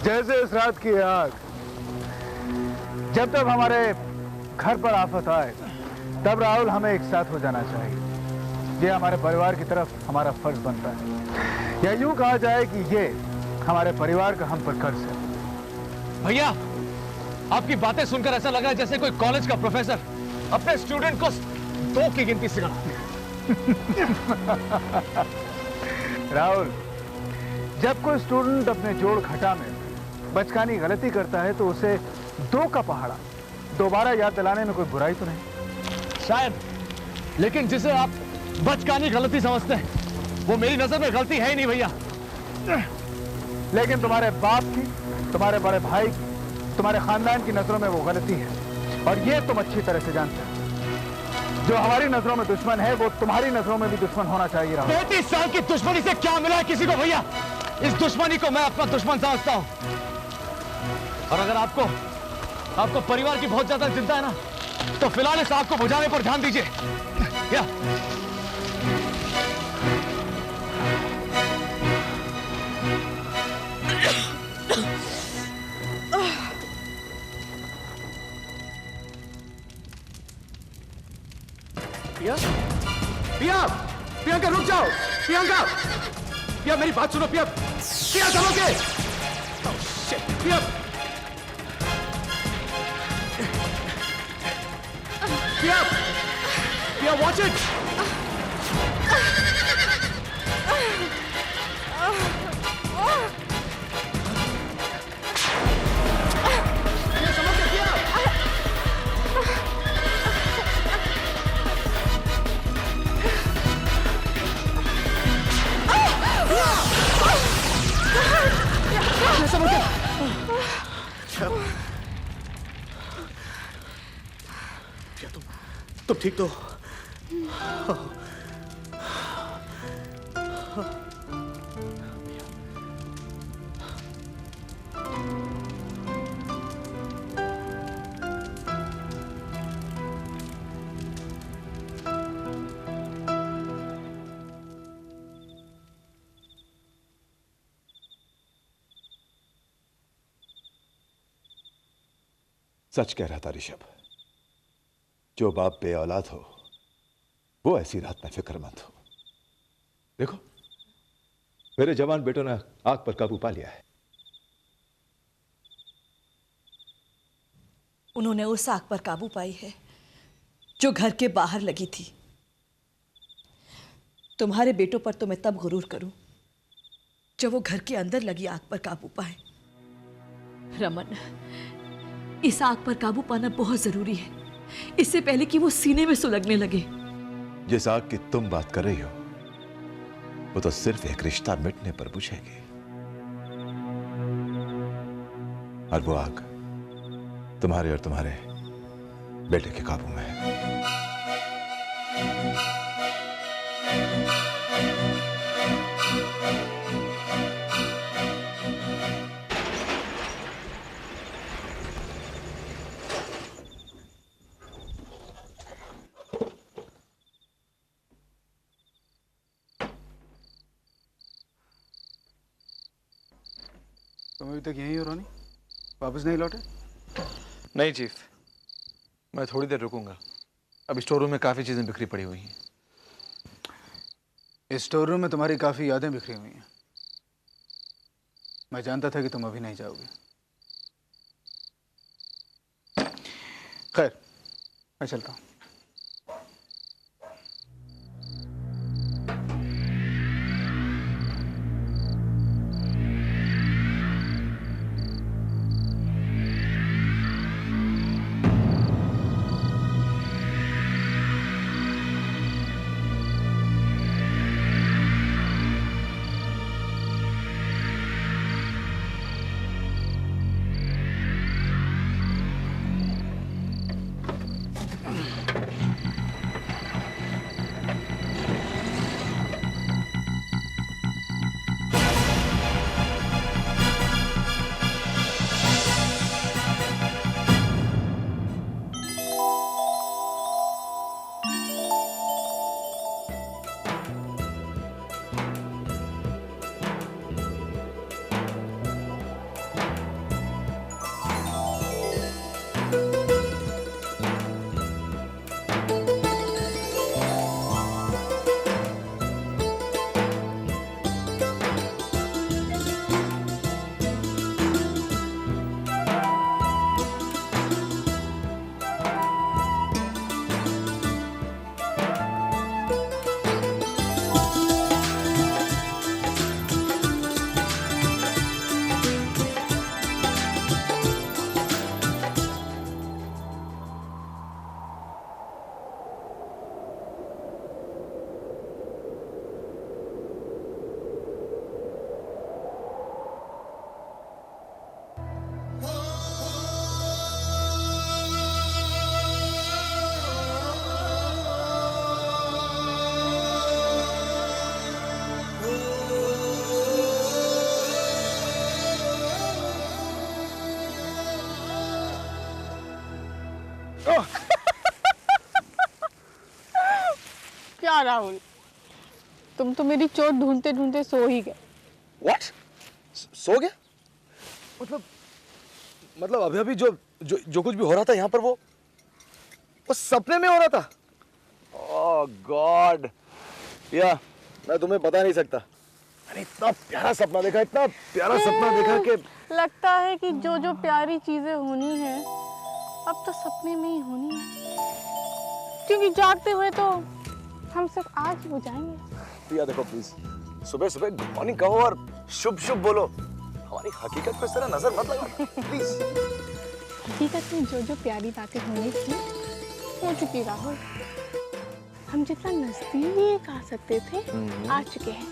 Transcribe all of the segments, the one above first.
जैसे इस रात की आग, जब तक हमारे घर पर आफत आए तब राहुल हमें एक साथ हो जाना चाहिए। ये हमारे परिवार की तरफ हमारा फर्ज बनता है, या यूं कहा जाए कि ये हमारे परिवार का हम पर कर्ज है। भैया, आपकी बातें सुनकर ऐसा लग रहा है जैसे कोई कॉलेज का प्रोफेसर अपने स्टूडेंट को 2 की गिनती सिखाता। राहुल, जब कोई स्टूडेंट अपने जोड़ घटा में बचकानी गलती करता है तो उसे 2 का पहाड़ा दोबारा याद दिलाने में कोई बुराई तो नहीं शायद, लेकिन जिसे आप बचकानी गलती समझते हैं वो मेरी नजर में गलती है ही नहीं भैया। लेकिन तुम्हारे बाप की, तुम्हारे बड़े भाई की, तुम्हारे खानदान की नजरों में वो गलती है, और ये तुम अच्छी तरह से जानते हो। जो हमारी नजरों में दुश्मन है वो तुम्हारी नजरों में भी दुश्मन होना चाहिए। 35 साल की दुश्मनी से क्या मिला है किसी को भैया? इस दुश्मनी को मैं अपना दुश्मन समझता हूं। और अगर आपको परिवार की बहुत ज्यादा चिंता है ना, तो फिलहाल इस आग को बुझाने पर ध्यान दीजिए। क्या प्रियंका रुक जाओ। प्रियंका मेरी बात सुनो। प्रिया चलोगे? प्रिया वॉच इट। तुम ठीक तो? सच कह रहा था ऋषभ, जो बाप बे औलाद हो वो ऐसी रात में फिक्रमंद हो। देखो, मेरे जवान बेटों ने आग पर काबू पा लिया है। उन्होंने उस आग पर काबू पाई है जो घर के बाहर लगी थी। तुम्हारे बेटों पर तो मैं तब गुरूर करूं जब वो घर के अंदर लगी आग पर काबू पाए। रमन, इस आग पर काबू पाना बहुत जरूरी है, इससे पहले कि वो सीने में सुलगने लगे। जिस आग की तुम बात कर रही हो वो तो सिर्फ एक रिश्ता मिटने पर बुझेगी, और वो आग तुम्हारे और तुम्हारे बेटे के काबू में है। तुम अभी तक यहीं हो रोनी? वापस नहीं लौटे? नहीं चीफ, मैं थोड़ी देर रुकूंगा। अब स्टोर रूम में काफी चीजें बिखरी पड़ी हुई हैं। इस स्टोर रूम में तुम्हारी काफी यादें बिखरी हुई हैं। मैं जानता था कि तुम अभी नहीं जाओगे। खैर, मैं चलता हूं। राहुल, तुम तो मेरी चोट ढूंढते ढूंढते सो ही गए। What? सो गया? मतलब अभी अभी जो जो जो कुछ भी हो रहा था यहाँ पर वो सपने में हो रहा था। ओह गॉड, या मैं तुम्हें बता नहीं सकता। मैंने इतना प्यारा सपना देखा, इतना प्यारा सपना देखा कि लगता है कि जो जो प्यारी चीजें होनी है अब तो सपने में ही होनी है, क्योंकि जागते हुए तो हम सिर्फ आज ही हो जाएंगे। प्रिया देखो प्लीज, सुबह सुबह गुड मॉर्निंग कहो और शुभ शुभ बोलो। हमारी हकीकत पे इस तरह नजर मत लगाओ प्लीज। हकीकत में जो जो प्यारी बातें होनी थी हो चुकी राहुल। हम जितना नजदीक आ सकते थे आ चुके हैं।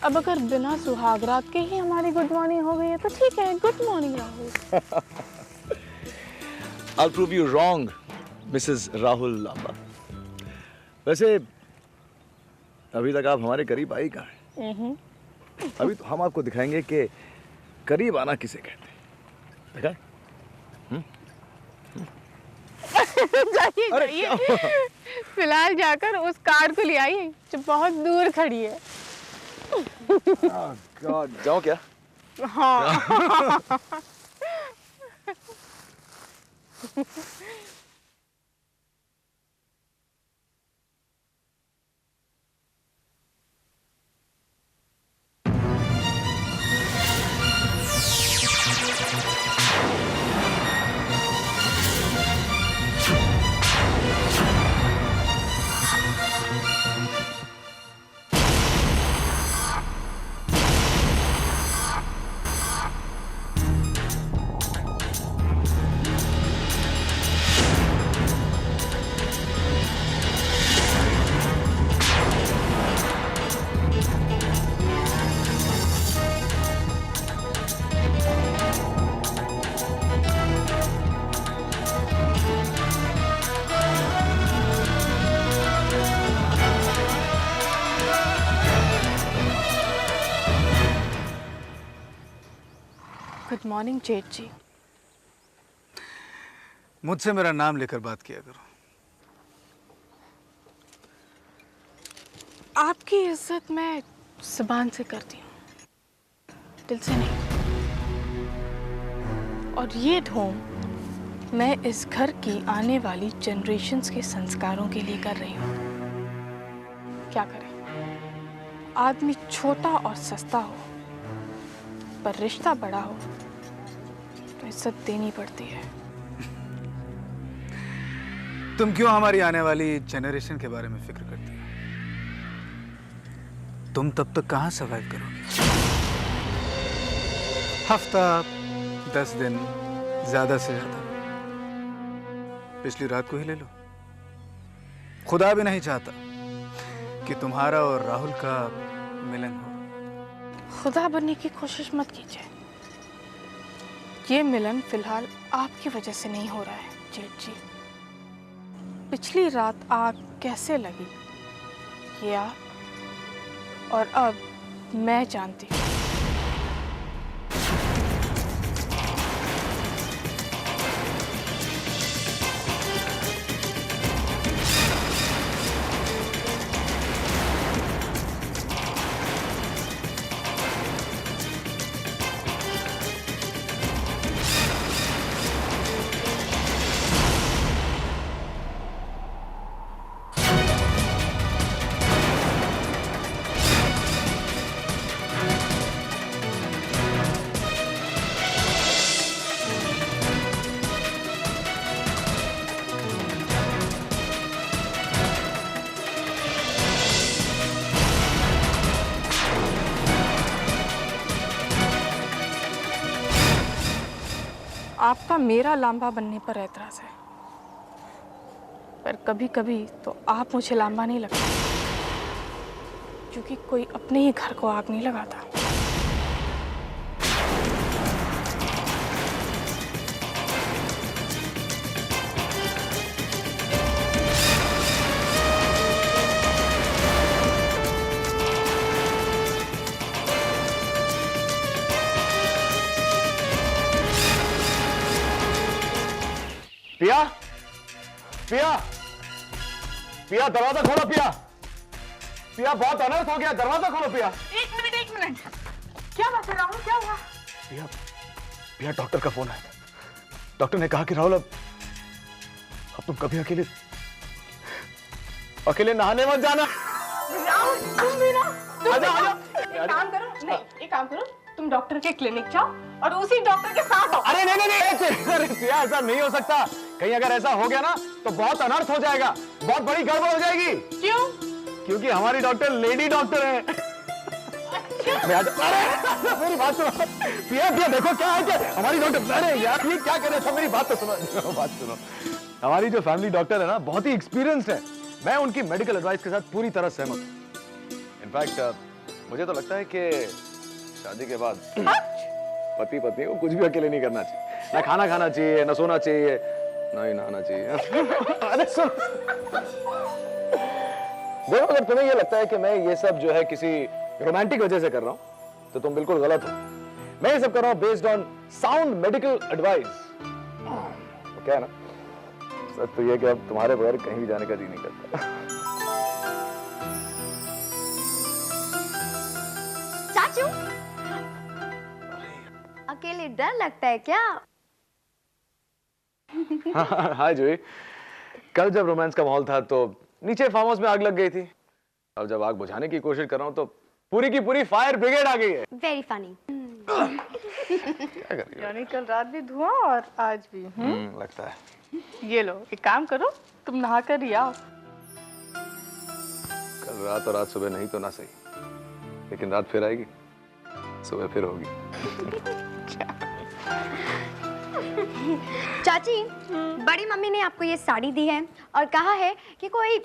अब अगर बिना सुहागरात के ही हमारी गुड मॉर्निंग हो गई है तो ठीक है, good morning Rahul. I'll prove you wrong, Mrs. Rahul Lamba. वैसे अभी तक आप हमारे करीब आई कहाँ हैं? अभी तो हम आपको दिखाएंगे कि करीब आना किसे कहते हैं। देखा? जाइए जाइए, फिलहाल जाकर उस कार को ले आइए जो बहुत दूर खड़ी है। गॉड, जाओ क्या? हाँ। गुड मॉर्निंग जेठ जी। मुझसे मेरा नाम लेकर बात किया करो। आपकी इज्जत मैं जुबान से करती हूँ, दिल से नहीं। और ये ढोंग मैं इस घर की आने वाली जनरेशन्स के संस्कारों के लिए कर रही हूँ। क्या करें, आदमी छोटा और सस्ता हो पर रिश्ता बड़ा हो तो इज्जत देनी पड़ती है। तुम क्यों हमारी आने वाली जनरेशन के बारे में फिक्र करती हो? तुम तब तक कहां सर्वाइव करोगे? हफ्ता, 10 दिन, ज्यादा से ज्यादा। पिछली रात को ही ले लो। खुदा भी नहीं चाहता कि तुम्हारा और राहुल का मिलन हो। खुदा बनने की कोशिश मत कीजिए। ये मिलन फिलहाल आपकी वजह से नहीं हो रहा है जेठ जी। पिछली रात आग कैसे लगी ये आप और अब मैं जानती हूँ। आपका मेरा लांबा बनने पर एतराज है, पर कभी कभी तो आप मुझे लांबा नहीं लगता, क्योंकि कोई अपने ही घर को आग नहीं लगाता। पिया, पिया, पिया दरवाजा खोलो पिया। पिया बहुत अनर्थ हो गया, दरवाजा खोलो पिया। एक मिनट। क्या बात है राहुल, क्या हुआ? पिया पिया डॉक्टर का फोन है। डॉक्टर ने कहा कि राहुल अब तुम कभी अकेले नहाने मत जाना। राहुल तुम भी ना, आजा आजा। एक काम करो, तुम डॉक्टर के क्लिनिक जाओ और उसी डॉक्टर के साथ आओ। अरे नहीं, अरे पिया ऐसा नहीं हो सकता। कहीं अगर ऐसा हो गया ना तो बहुत अनर्थ हो जाएगा, बहुत बड़ी गड़बड़ हो जाएगी। क्यों? क्योंकि हमारी डॉक्टर लेडी डॉक्टर है। मैं अरे मेरी बात सुनो पिया, पिया देखो क्या है कि हमारी डॉक्टर, अरे यार ये क्या कर रहे थे, मेरी बात तो सुनो, बात सुनो। हमारी जो फैमिली डॉक्टर है ना बहुत ही एक्सपीरियंस्ड है। मैं उनकी मेडिकल एडवाइस के साथ पूरी तरह सहमत हूँ। इनफैक्ट मुझे तो लगता है कि शादी के बाद पति पत्नी को कुछ भी अकेले नहीं करना चाहिए, ना खाना खाना चाहिए, ना सोना चाहिए, ना ही नहाना चाहिए। अरे सुन देखो, अगर तुम्हें ये लगता है कि मैं ये सब जो है किसी रोमांटिक वजह से कर रहा हूं तो तुम बिल्कुल गलत हो। मैं ये सब कर रहा हूं based on sound medical advice. तो क्या है ना, सच तो ये कि अब तुम्हारे बगैर कहीं भी जाने का जी नहीं करता। चाचू, अकेले डर लगता है क्या? हाय जूही, कल जब रोमांस का माहौल था तो नीचे फार्म हाउस में आग लग गई थी। अब जब आग बुझाने की कोशिश कर रहा हूं तो पूरी की पूरी फायर ब्रिगेड आ गई है। Very funny. क्या कर रही हो? यानी कल रात भी धुआं और आज भी। लगता है। ये लो, एक काम करो, तुम नहा कर ही आओ। कल रात और आज सुबह नहीं तो ना सही, लेकिन रात फिर आएगी, सुबह फिर होगी। चाची, बड़ी मम्मी ने आपको ये साड़ी दी है और कहा है कि कोई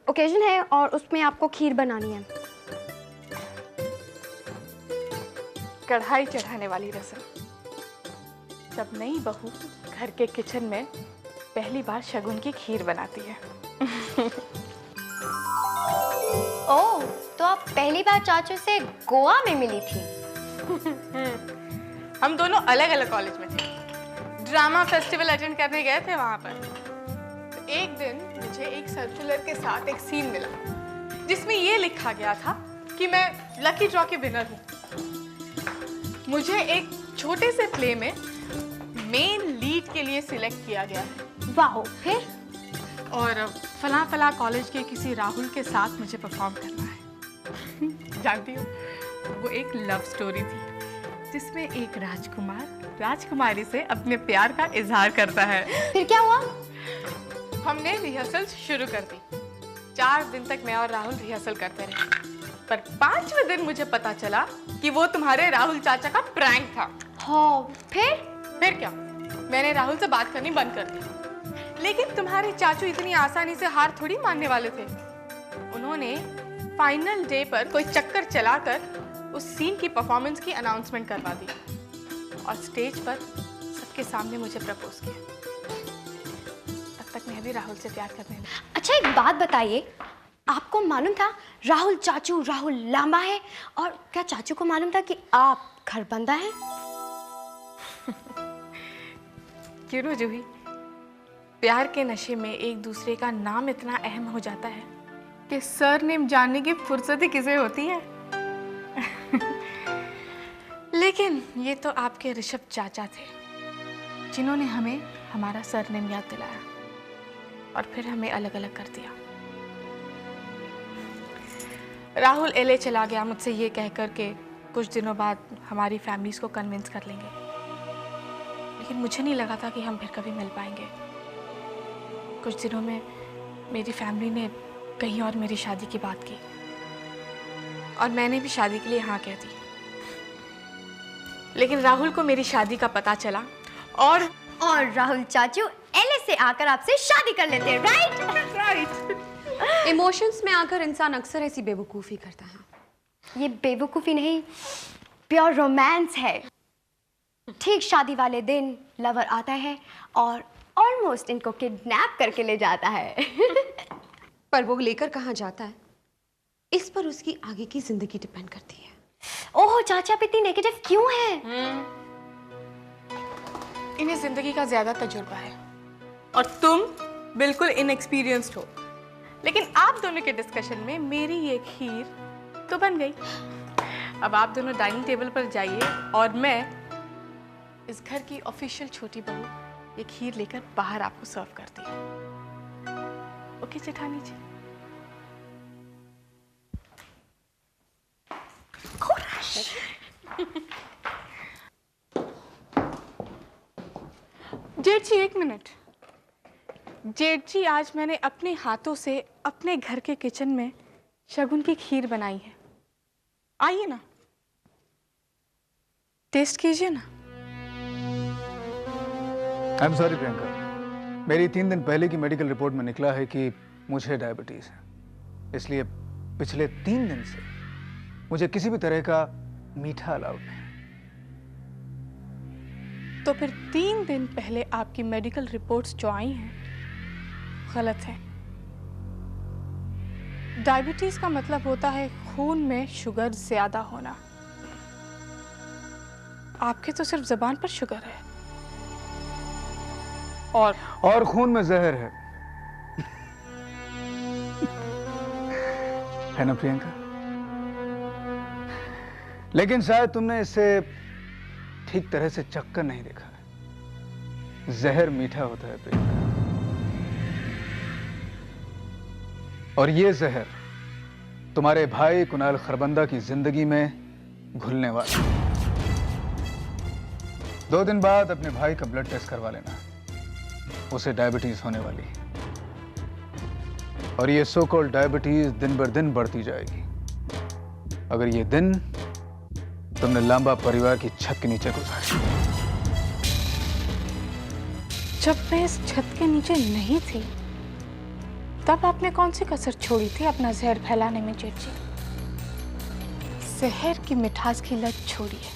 ओकेजन है और उसमें आपको खीर बनानी है। कढ़ाई चढ़ाने वाली रस्म। जब नई बहू घर के किचन में पहली बार शगुन की खीर बनाती है। ओह, तो आप पहली बार चाचू से गोवा में मिली थी? हम दोनों अलग अलग कॉलेज में थे, ड्रामा फेस्टिवल अटेंड करने गए थे वहां पर। तो एक दिन मुझे एक सर्कुलर के साथ एक सीन मिला जिसमें ये लिखा गया था कि मैं लकी ड्रॉ के विनर हूँ। मुझे एक छोटे से प्ले में मेन लीड के लिए सिलेक्ट किया गया है। वाह, फिर? और फला फला कॉलेज के किसी राहुल के साथ मुझे परफॉर्म करना है। जानती हो, वो एक लव स्टोरी थी जिसमें एक राजकुमार राजकुमारी से अपने प्यार का इजहार करता है। फिर क्या हुआ? हमने रिहर्सल शुरू कर दी। 4 दिन तक मैं और राहुल रिहर्सल करते रहे, पर 5वें दिन मुझे पता चला कि वो तुम्हारे राहुल चाचा का प्रैंक था। हाँ, फिर क्या, मैंने राहुल से बात करनी बंद कर दी। लेकिन तुम्हारे चाचू इतनी आसानी से हार थोड़ी मानने वाले थे। उन्होंने फाइनल डे पर कोई चक्कर चलाकर उस सीन की परफॉर्मेंस की अनाउंसमेंट करवा दी और स्टेज पर सबके सामने मुझे प्रपोज किया। तब तक मैं भी राहुल से प्यार करने लगी। अच्छा, एक बात बताइए, आपको मालूम था राहुल चाचू राहुल लांबा है? और क्या चाचू को मालूम था कि आप घर बंदा हैं? क्यों ना जूही, प्यार के नशे में एक दूसरे का नाम इतना अहम हो जाता है कि सरनेम जानने की फुर्सत ही किसे होती है। लेकिन ये तो आपके ऋषभ चाचा थे जिन्होंने हमें हमारा सरनेम याद दिलाया और फिर हमें अलग अलग कर दिया। राहुल एलए चला गया मुझसे ये कहकर के कुछ दिनों बाद हमारी फैमिलीज को कन्विंस कर लेंगे, लेकिन मुझे नहीं लगा था कि हम फिर कभी मिल पाएंगे। कुछ दिनों में मेरी फैमिली ने कहीं और मेरी शादी की बात की और मैंने भी शादी के लिए हाँ कह दी। लेकिन राहुल को मेरी शादी का पता चला और राहुल चाचू एलए से आकर आपसे शादी कर लेते हैं, राइट? इमोशंस में आकर इंसान अक्सर ऐसी बेवकूफ़ी करता है। ये बेवकूफ़ी नहीं, प्योर रोमांस है। ठीक शादी वाले दिन लवर आता है और ऑलमोस्ट इनको किडनैप करके ले जाता है। पर वो लेकर कहाँ जाता है, इस पर उसकी आगे की जिंदगी डिपेंड करती है। ओह चाचा, आप इतनी नेगेटिव क्यों हैं? इन्हें जिंदगी का ज्यादा तजुर्बा है और तुम बिल्कुल इनएक्सपीरियंस्ड हो। लेकिन आप दोनों के डिस्कशन में मेरी ये खीर तो बन गई। अब आप दोनों डाइनिंग टेबल पर जाइए और मैं इस घर की ऑफिशियल छोटी बहू ये खीर लेकर बाहर आपको सर्व करती हूँ। ओके जेठानी जी। जेठ जी एक मिनट। जेठ जी, आज मैंने अपने हाथों से अपने घर के किचन में शगुन की खीर बनाई है, आइए ना टेस्ट कीजिए ना। आई एम सॉरी प्रियंका, मेरी 3 दिन पहले की मेडिकल रिपोर्ट में निकला है कि मुझे डायबिटीज है, इसलिए पिछले 3 दिन से मुझे किसी भी तरह का मीठा अलाउड नहीं। तो फिर 3 दिन पहले आपकी मेडिकल रिपोर्ट्स जो आई हैं गलत है। डायबिटीज का मतलब होता है खून में शुगर ज्यादा होना। आपके तो सिर्फ जबान पर शुगर है और खून में जहर है ना प्रियंका? लेकिन शायद तुमने इसे ठीक तरह से चक्कर नहीं देखा है। जहर मीठा होता है प्रियंका, और ये जहर तुम्हारे भाई कुणाल खरबंदा की जिंदगी में घुलने वाला है। 2 दिन बाद अपने भाई का ब्लड टेस्ट करवा लेना, उसे डायबिटीज होने वाली है, और ये सो कॉल्ड डायबिटीज दिन बर दिन बढ़ती जाएगी अगर ये दिन तुमने लांबा परिवार की छत के नीचे गुजारी। जब मैं इस छत के नीचे नहीं थी तब आपने कौन सी कसर छोड़ी थी अपना जहर फैलाने में जेठ जी? जहर की मिठास की लत छोड़िए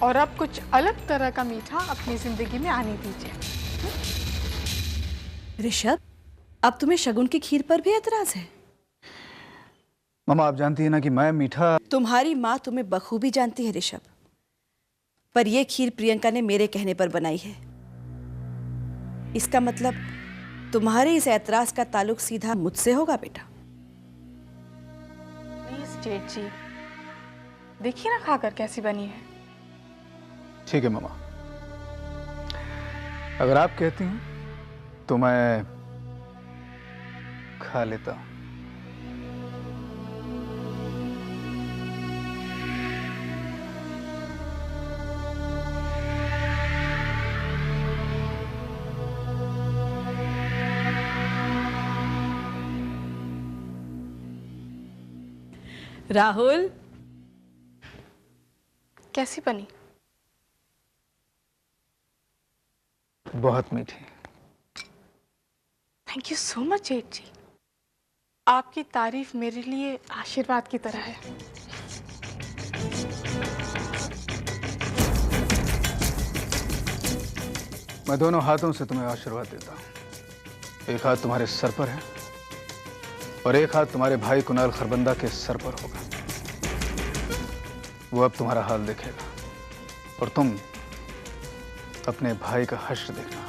और अब कुछ अलग तरह का मीठा अपनी जिंदगी में आने दीजिए। ऋषभ, अब तुम्हें शगुन की खीर पर भी एतराज है? मामा, आप जानती है ना कि मैं मीठा। तुम्हारी माँ तुम्हें बखूबी जानती है ऋषभ, पर यह खीर प्रियंका ने मेरे कहने पर बनाई है। इसका मतलब तुम्हारे इस ऐतराज का ताल्लुक सीधा मुझसे होगा बेटा। प्लीज जेठ जी, देखिए ना खाकर कैसी बनी है। ठीक है मामा, अगर आप कहती हैं तो मैं खा लेता हूं। राहुल, कैसी बनी? बहुत मीठी। थैंक यू सो मच जेठ जी, आपकी तारीफ मेरे लिए आशीर्वाद की तरह है। मैं दोनों हाथों से तुम्हें आशीर्वाद देता हूं। एक हाथ तुम्हारे सर पर है और एक हाथ तुम्हारे भाई कुणाल खरबंदा के सर पर होगा। वो अब तुम्हारा हाल देखेगा और तुम अपने भाई का हश्र देखना।